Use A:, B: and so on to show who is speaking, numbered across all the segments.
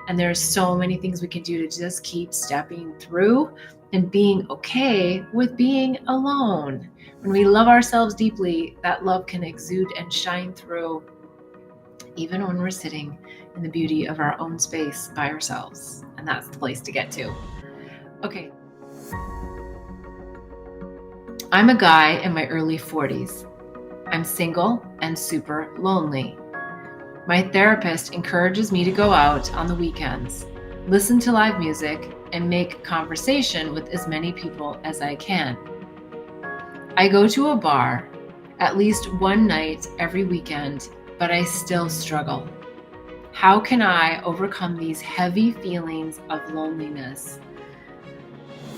A: And there's so many things we can do to just keep stepping through and being okay with being alone. When we love ourselves deeply, that love can exude and shine through, even when we're sitting in the beauty of our own space by ourselves. And that's the place to get to. Okay. I'm a guy in my early 40s. I'm single and super lonely. My therapist encourages me to go out on the weekends, listen to live music, and make conversation with as many people as I can. I go to a bar at least one night every weekend, but I still struggle. How can I overcome these heavy feelings of loneliness?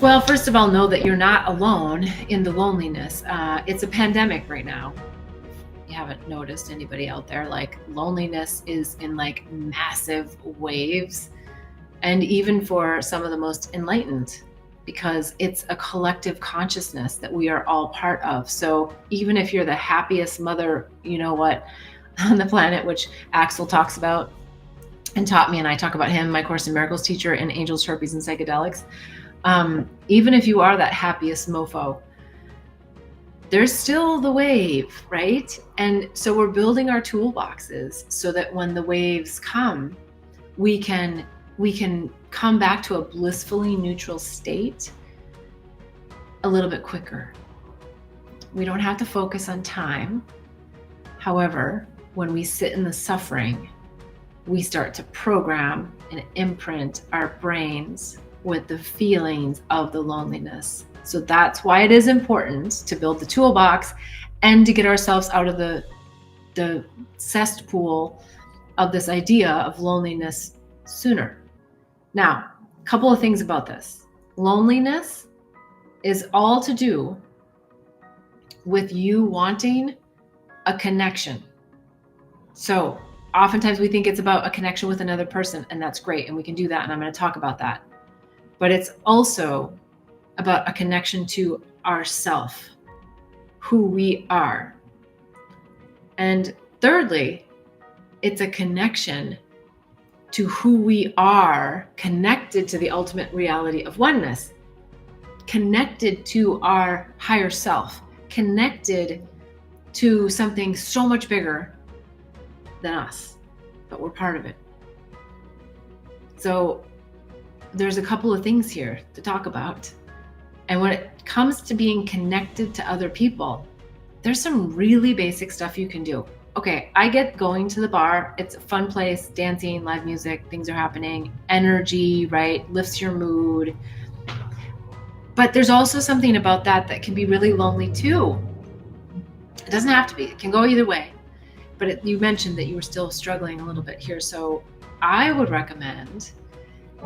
A: Well, first of all, know that you're not alone in the loneliness. It's a pandemic right now. You haven't noticed anybody out there, like loneliness is in like massive waves, and even for some of the most enlightened, because it's a collective consciousness that we are all part of. So even if you're the happiest mother, you know what, on the planet, which Axel talks about and taught me, and I talk about him, my Course in Miracles teacher in Angels, Herpes, and Psychedelics. Even if you are that happiest mofo, there's still the wave, right? And so we're building our toolboxes so that when the waves come, we can come back to a blissfully neutral state a little bit quicker. We don't have to focus on time. However, when we sit in the suffering, we start to program and imprint our brains with the feelings of the loneliness. So that's why it is important to build the toolbox and to get ourselves out of the cesspool of this idea of loneliness sooner. Now, a couple of things about this. Loneliness is all to do with you wanting a connection. So oftentimes we think it's about a connection with another person, and that's great, and we can do that, and I'm going to talk about that. But it's also about a connection to ourself, who we are. And thirdly, it's a connection to who we are, connected to the ultimate reality of oneness, connected to our higher self, connected to something so much bigger than us, but we're part of it. So there's a couple of things here to talk about. And when it comes to being connected to other people, there's some really basic stuff you can do. Okay, I get going to the bar. It's a fun place, dancing, live music, things are happening, energy, right? Lifts your mood. But there's also something about that can be really lonely too. It doesn't have to be, it can go either way. But you mentioned that you were still struggling a little bit here. So I would recommend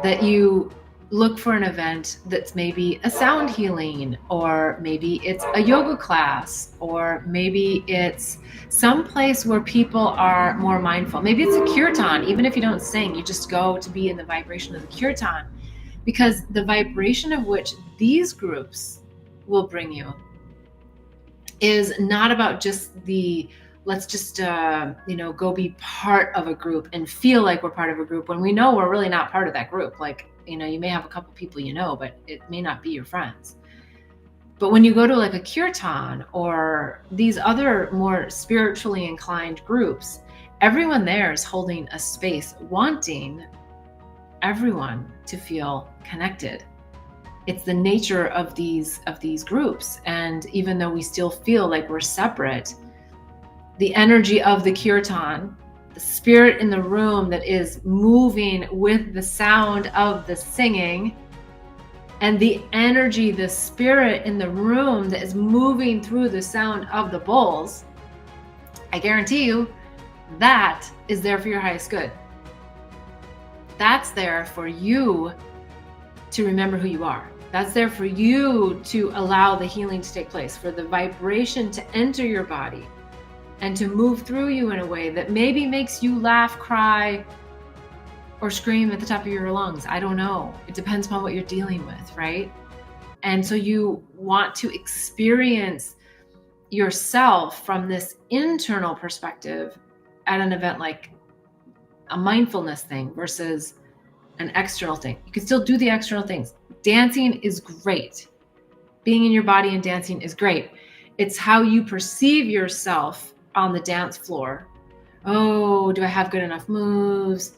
A: that you look for an event that's maybe a sound healing, or maybe it's a yoga class, or maybe it's some place where people are more mindful. Maybe it's a kirtan. Even if you don't sing, you just go to be in the vibration of the kirtan, because the vibration of which these groups will bring you is not about just the let's just go be part of a group and feel like we're part of a group when we know we're really not part of that group. Like, you may have a couple people but it may not be your friends. But when you go to like a kirtan or these other more spiritually inclined groups, everyone there is holding a space, wanting everyone to feel connected. It's the nature of these groups. And even though we still feel like we're separate, the energy of the kirtan, the spirit in the room that is moving with the sound of the singing, and the energy, the spirit in the room that is moving through the sound of the bowls, I guarantee you that is there for your highest good. That's there for you to remember who you are. That's there for you to allow the healing to take place, for the vibration to enter your body and to move through you in a way that maybe makes you laugh, cry, or scream at the top of your lungs. I don't know. It depends upon what you're dealing with, right? And so you want to experience yourself from this internal perspective at an event like a mindfulness thing versus an external thing. You can still do the external things. Dancing is great. Being in your body and dancing is great. It's how you perceive yourself on the dance floor. Oh, do I have good enough moves?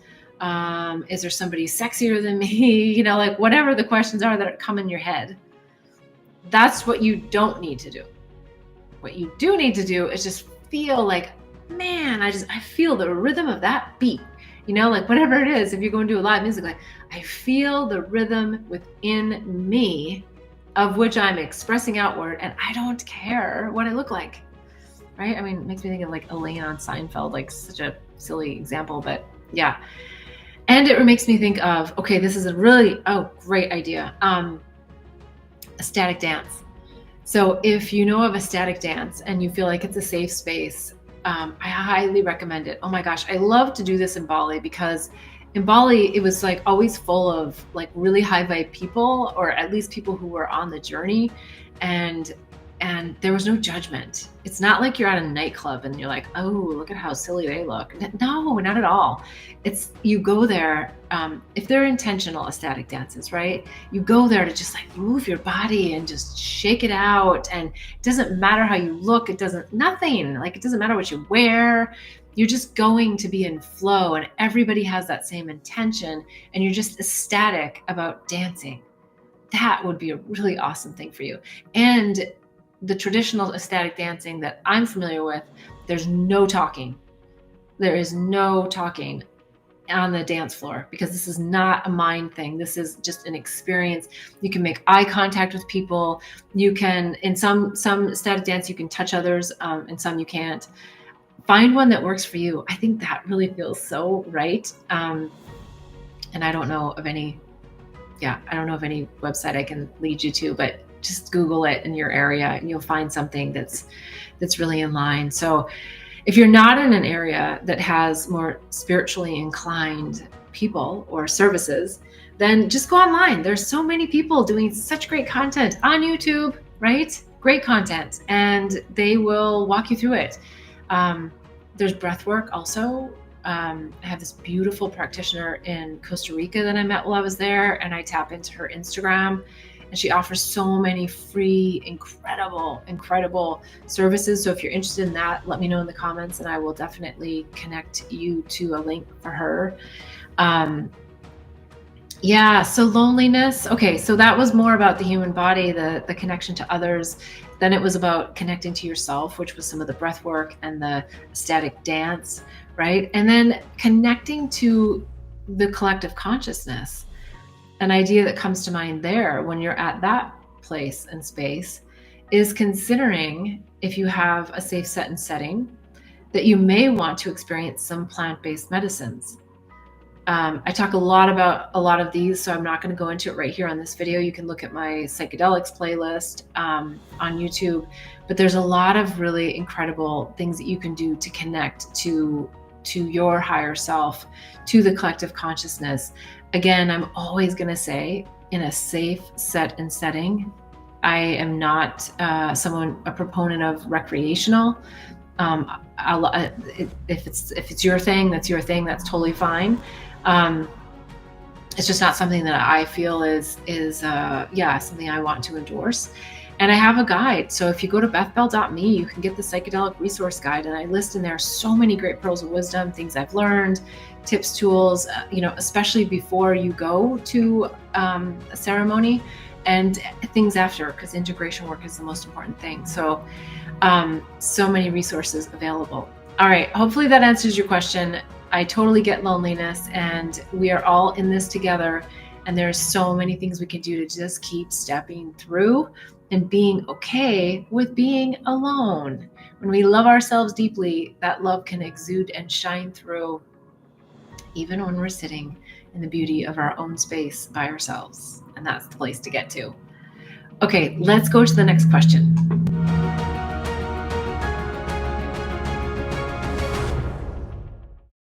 A: Is there somebody sexier than me? You know, like whatever the questions are that come in your head. That's what you don't need to do. What you do need to do is just feel like, man, I feel the rhythm of that beat. You know, like whatever it is, if you're going to do a live music, like I feel the rhythm within me of which I'm expressing outward, and I don't care what I look like, right? I mean, it makes me think of like Elaine on Seinfeld, like such a silly example, but yeah. And it makes me think of, okay, this is a really, great idea. A static dance. So if you know of a static dance and you feel like it's a safe space, I highly recommend it. Oh my gosh, I love to do this in Bali because in Bali, it was like always full of like really high vibe people, or at least people who were on the journey, and there was no judgment. It's not like you're at a nightclub and you're like, oh, look at how silly they look. No, not at all. It's, you go there, if they're intentional ecstatic dances, right? You go there to just like move your body and just shake it out. And it doesn't matter how you look. It doesn't matter what you wear. You're just going to be in flow, and everybody has that same intention, and you're just ecstatic about dancing. That would be a really awesome thing for you. And the traditional ecstatic dancing that I'm familiar with, there's no talking. There is no talking on the dance floor, because this is not a mind thing. This is just an experience. You can make eye contact with people. You can, in some ecstatic dance, you can touch others, and some you can't. Find one that works for you. I think that really feels so right. And I don't know of any website I can lead you to, but just Google it in your area and you'll find something that's really in line. So if you're not in an area that has more spiritually inclined people or services, then just go online. There's so many people doing such great content on YouTube, right? Great content, and they will walk you through it. There's breath work also. I have this beautiful practitioner in Costa Rica that I met while I was there, and I tap into her Instagram, and she offers so many free, incredible services. So if you're interested in that, let me know in the comments and I will definitely connect you to a link for her. So loneliness. Okay, so that was more about the human body, the connection to others. Then it was about connecting to yourself, which was some of the breath work and the ecstatic dance, right? And then connecting to the collective consciousness. An idea that comes to mind there when you're at that place and space is considering, if you have a safe set and setting, that you may want to experience some plant-based medicines. I talk a lot about a lot of these, so I'm not going to go into it right here on this video. You can look at my psychedelics playlist on YouTube, but there's a lot of really incredible things that you can do to connect to your higher self, to the collective consciousness. Again, I'm always going to say, in a safe set and setting. I am not a proponent of recreational. If it's your thing, that's your thing. That's totally fine. It's just not something that I feel is something I want to endorse. And I have a guide. So if you go to bethbell.me, you can get the psychedelic resource guide. And I list in there so many great pearls of wisdom, things I've learned, tips, tools, especially before you go to a ceremony, and things after, because integration work is the most important thing. So, so many resources available. All right. Hopefully that answers your question. I totally get loneliness, and we are all in this together. And there's so many things we can do to just keep stepping through and being okay with being alone. When we love ourselves deeply, that love can exude and shine through, even when we're sitting in the beauty of our own space by ourselves. And that's the place to get to. Okay, let's go to the next question.